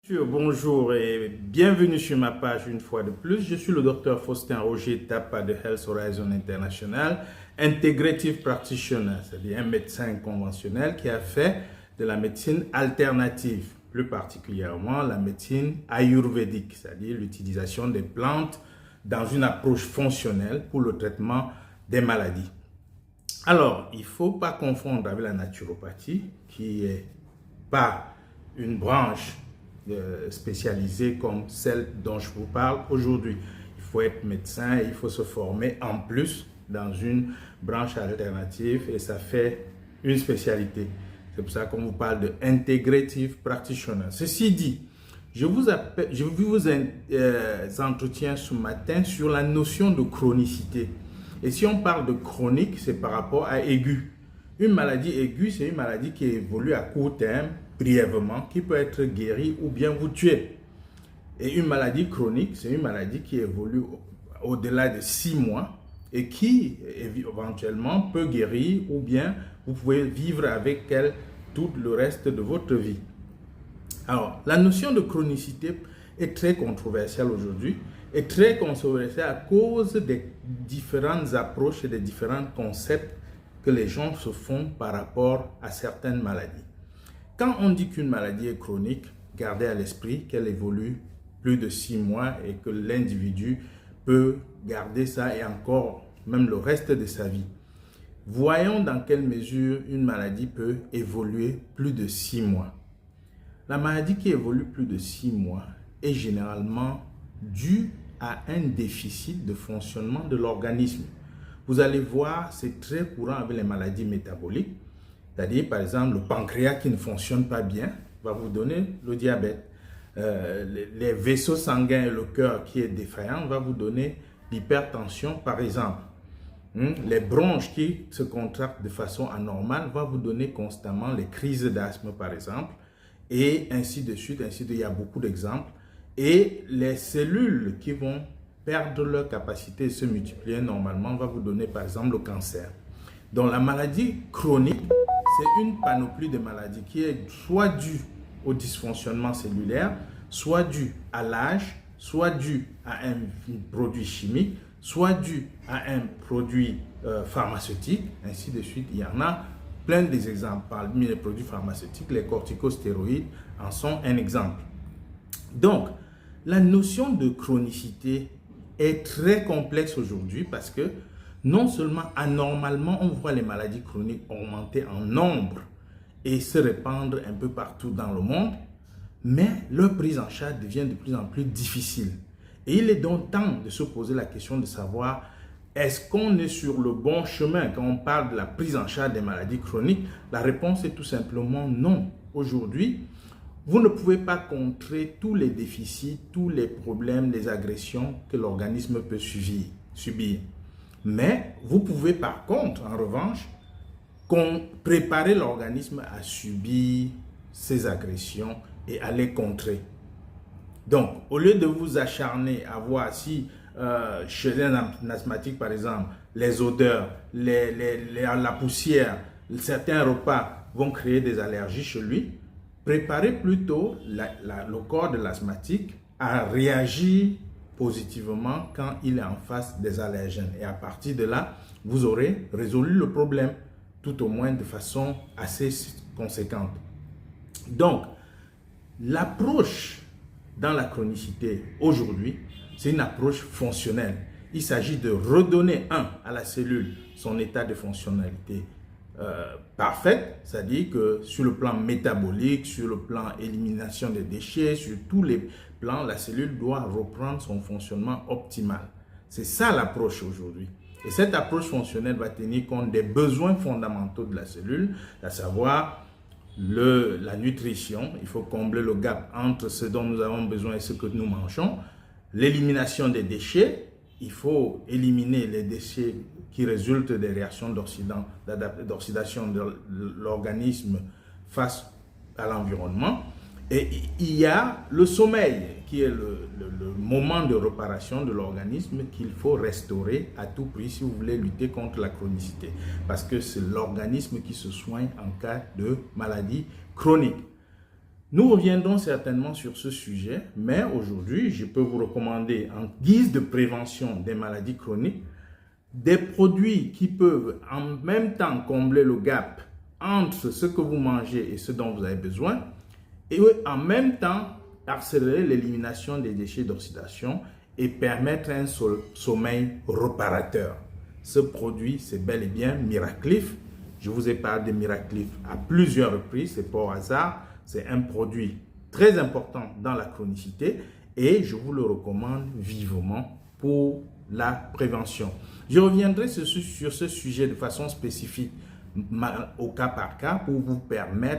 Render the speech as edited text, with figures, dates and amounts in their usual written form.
Bonjour et bienvenue sur ma page une fois de plus. Je suis le docteur Faustin Roger Tapa de Health Horizon International, Integrative Practitioner, c'est-à-dire un médecin conventionnel qui a fait de la médecine alternative, plus particulièrement la médecine ayurvédique, c'est-à-dire l'utilisation des plantes dans une approche fonctionnelle pour le traitement des maladies. Alors, il ne faut pas confondre avec la naturopathie, qui n'est pas une branche spécialisée comme celle dont je vous parle aujourd'hui. Il faut être médecin et il faut se former en plus dans une branche alternative et ça fait une spécialité. C'est pour ça qu'on vous parle de Integrative Practitioner. Ceci dit, je vous entretiens ce matin sur la notion de chronicité. Et si on parle de chronique, c'est par rapport à aigu. Une maladie aiguë, c'est une maladie qui évolue à court terme, brièvement, qui peut être guérie ou bien vous tuer. Et une maladie chronique, c'est une maladie qui évolue au-delà de 6 mois et qui éventuellement peut guérir ou bien vous pouvez vivre avec elle tout le reste de votre vie. Alors, la notion de chronicité est très controversielle aujourd'hui et très controversielle à cause des différentes approches et des différents concepts que les gens se font par rapport à certaines maladies. Quand on dit qu'une maladie est chronique, gardez à l'esprit qu'elle évolue plus de 6 mois et que l'individu peut garder ça et encore même le reste de sa vie. Voyons dans quelle mesure une maladie peut évoluer plus de 6 mois. La maladie qui évolue plus de 6 mois est généralement due à un déficit de fonctionnement de l'organisme. Vous allez voir, c'est très courant avec les maladies métaboliques. C'est-à-dire, par exemple, le pancréas qui ne fonctionne pas bien va vous donner le diabète. Les vaisseaux sanguins et le cœur qui est défaillant va vous donner l'hypertension, par exemple. Les bronches qui se contractent de façon anormale va vous donner constamment les crises d'asthme, par exemple. Et ainsi de suite, il y a beaucoup d'exemples. Et les cellules qui vont perdre leur capacité de se multiplier normalement va vous donner, par exemple, le cancer. Donc, la maladie chronique, c'est une panoplie de maladies qui est soit due au dysfonctionnement cellulaire, soit due à l'âge, soit due à un produit chimique, soit due à un produit pharmaceutique, ainsi de suite. Il y en a plein d'exemples. Parmi les produits pharmaceutiques, les corticostéroïdes en sont un exemple. Donc, la notion de chronicité est très complexe aujourd'hui parce que non seulement anormalement, on voit les maladies chroniques augmenter en nombre et se répandre un peu partout dans le monde, mais leur prise en charge devient de plus en plus difficile. Et il est donc temps de se poser la question de savoir est-ce qu'on est sur le bon chemin quand on parle de la prise en charge des maladies chroniques? La réponse est tout simplement non. Aujourd'hui, vous ne pouvez pas contrer tous les déficits, tous les problèmes, les agressions que l'organisme peut subir. Mais vous pouvez par contre, en revanche, préparer l'organisme à subir ces agressions et à les contrer. Donc, au lieu de vous acharner à voir si chez un asthmatique, par exemple, les odeurs, la poussière, certains repas vont créer des allergies chez lui, préparez plutôt le corps de l'asthmatique à réagir positivement quand il est en face des allergènes. Et à partir de là, vous aurez résolu le problème, tout au moins de façon assez conséquente. Donc, l'approche dans la chronicité aujourd'hui, c'est une approche fonctionnelle. Il s'agit de redonner à la cellule son état de fonctionnalité parfaite, c'est-à-dire que sur le plan métabolique, sur le plan élimination des déchets, sur tous les plans, la cellule doit reprendre son fonctionnement optimal. C'est ça l'approche aujourd'hui. Et cette approche fonctionnelle va tenir compte des besoins fondamentaux de la cellule, à savoir la nutrition. Il faut combler le gap entre ce dont nous avons besoin et ce que nous mangeons. L'élimination des déchets. Il faut éliminer les déchets qui résultent des réactions d'oxydation de l'organisme face à l'environnement. Et il y a le sommeil qui est le moment de réparation de l'organisme qu'il faut restaurer à tout prix si vous voulez lutter contre la chronicité. Parce que c'est l'organisme qui se soigne en cas de maladie chronique. Nous reviendrons certainement sur ce sujet, mais aujourd'hui, je peux vous recommander en guise de prévention des maladies chroniques des produits qui peuvent en même temps combler le gap entre ce que vous mangez et ce dont vous avez besoin et en même temps accélérer l'élimination des déchets d'oxydation et permettre un sommeil réparateur. Ce produit, c'est bel et bien Miraklif. Je vous ai parlé de Miraklif à plusieurs reprises, c'est pas au hasard. C'est un produit très important dans la chronicité et je vous le recommande vivement pour la prévention. Je reviendrai sur ce sujet de façon spécifique au cas par cas pour vous permettre